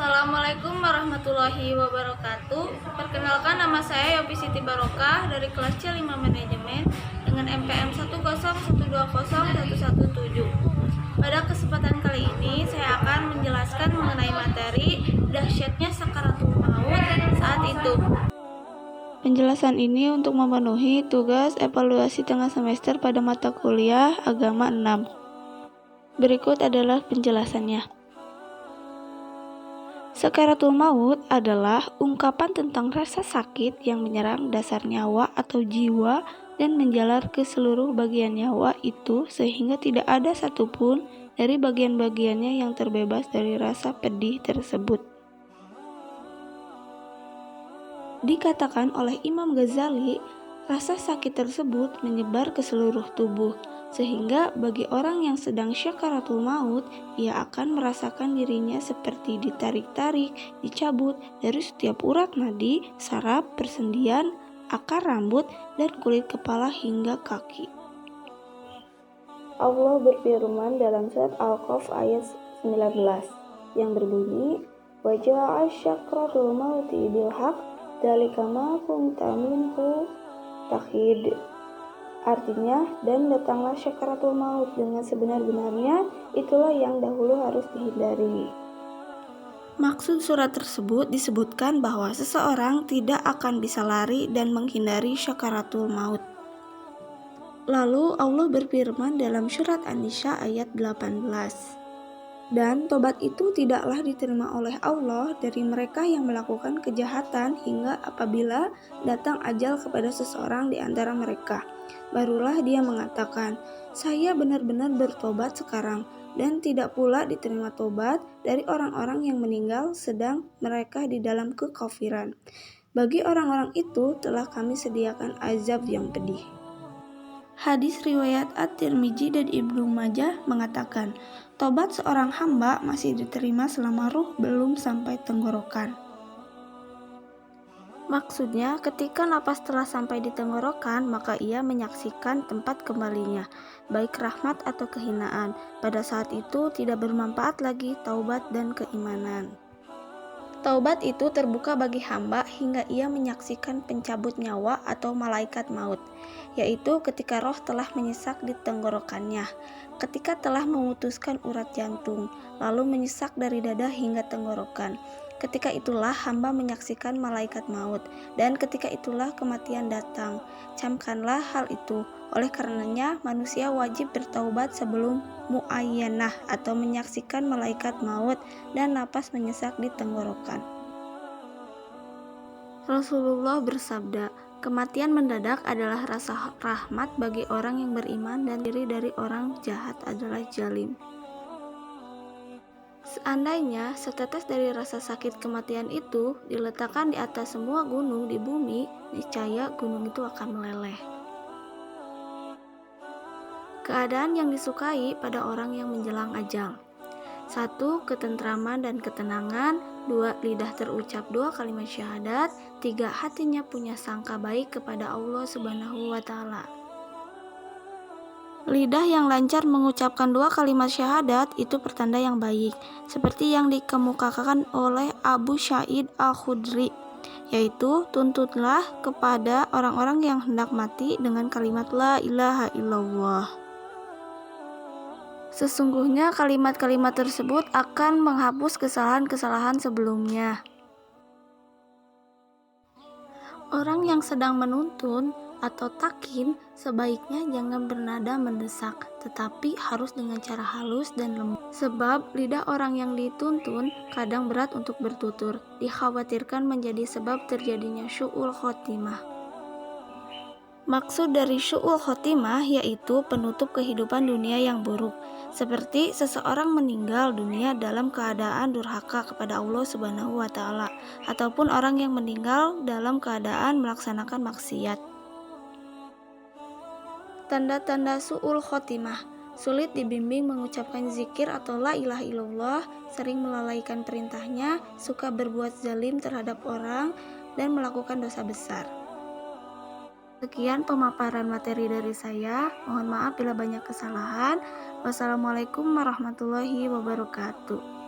Assalamualaikum warahmatullahi wabarakatuh. Perkenalkan, nama saya Yopi Siti Barokah dari kelas C5 Manajemen dengan MPM 101201117. Pada kesempatan kali ini saya akan menjelaskan mengenai materi dahsyatnya sakaratul maut saat itu. Penjelasan ini untuk memenuhi tugas evaluasi tengah semester pada mata kuliah Agama 6. Berikut adalah penjelasannya. Sakaratul maut adalah ungkapan tentang rasa sakit yang menyerang dasar nyawa atau jiwa dan menjalar ke seluruh bagian nyawa itu sehingga tidak ada satupun dari bagian-bagiannya yang terbebas dari rasa pedih tersebut. Dikatakan oleh Imam Ghazali, rasa sakit tersebut menyebar ke seluruh tubuh, sehingga bagi orang yang sedang syakaratul maut, ia akan merasakan dirinya seperti ditarik-tarik, dicabut dari setiap urat nadi, saraf, persendian, akar rambut, dan kulit kepala hingga kaki. Allah berfirman dalam surat Al-Qaf ayat 19 yang berbunyi, "Wa ja'a syakratul mauti bil haqq dzalika ma kunta minhu takhid." Artinya, dan datanglah syakaratul maut dengan sebenar-benarnya, itulah yang dahulu harus dihindari. Maksud surat tersebut disebutkan bahwa seseorang tidak akan bisa lari dan menghindari syakaratul maut. Lalu Allah berfirman dalam surat An-Nisa ayat 18. Dan tobat itu tidaklah diterima oleh Allah dari mereka yang melakukan kejahatan hingga apabila datang ajal kepada seseorang di antara mereka. Barulah dia mengatakan, "Saya benar-benar bertobat sekarang," dan tidak pula diterima tobat dari orang-orang yang meninggal sedang mereka di dalam kekafiran. Bagi orang-orang itu telah kami sediakan azab yang pedih. Hadis riwayat At-Tirmidzi dan Ibnu Majah mengatakan, tobat seorang hamba masih diterima selama ruh belum sampai tenggorokan. Maksudnya, ketika napas telah sampai di tenggorokan, maka ia menyaksikan tempat kembalinya, baik rahmat atau kehinaan. Pada saat itu tidak bermanfaat lagi taubat dan keimanan. Taubat itu terbuka bagi hamba hingga ia menyaksikan pencabut nyawa atau malaikat maut, yaitu ketika roh telah menyesak di tenggorokannya, ketika telah memutuskan urat jantung, lalu menyesak dari dada hingga tenggorokan. Ketika itulah hamba menyaksikan malaikat maut, dan ketika itulah kematian datang. Camkanlah hal itu. Oleh karenanya, manusia wajib bertaubat sebelum muayyanah atau menyaksikan malaikat maut dan napas menyesak di tenggorokan. Rasulullah bersabda, kematian mendadak adalah rasa rahmat bagi orang yang beriman dan diri dari orang jahat adalah zalim. Seandainya setetes dari rasa sakit kematian itu diletakkan di atas semua gunung di bumi, niscaya gunung itu akan meleleh. Keadaan yang disukai pada orang yang menjelang ajal. 1. Ketentraman dan ketenangan. 2. Lidah terucap 2 kalimat syahadat. 3. Hatinya punya sangka baik kepada Allah Subhanahu wa Ta'ala. Lidah yang lancar mengucapkan 2 kalimat syahadat itu pertanda yang baik, seperti yang dikemukakan oleh Abu Sa'id Al-Khudri, yaitu tuntutlah kepada orang-orang yang hendak mati dengan kalimat la ilaha illallah. Sesungguhnya kalimat-kalimat tersebut akan menghapus kesalahan-kesalahan sebelumnya. Orang yang sedang menuntun atau takin sebaiknya jangan bernada mendesak, tetapi harus dengan cara halus dan lembut. Sebab lidah orang yang dituntun kadang berat untuk bertutur, dikhawatirkan menjadi sebab terjadinya syu'ul khotimah. Maksud dari syu'ul khotimah yaitu penutup kehidupan dunia yang buruk, seperti seseorang meninggal dunia dalam keadaan durhaka kepada Allah Subhanahu wa Ta'ala, ataupun orang yang meninggal dalam keadaan melaksanakan maksiat. Tanda-tanda su'ul khotimah: sulit dibimbing mengucapkan zikir atau la ilaha illallah, sering melalaikan perintahnya, suka berbuat zalim terhadap orang, dan melakukan dosa besar. Sekian pemaparan materi dari saya. Mohon maaf bila banyak kesalahan. Wassalamualaikum warahmatullahi wabarakatuh.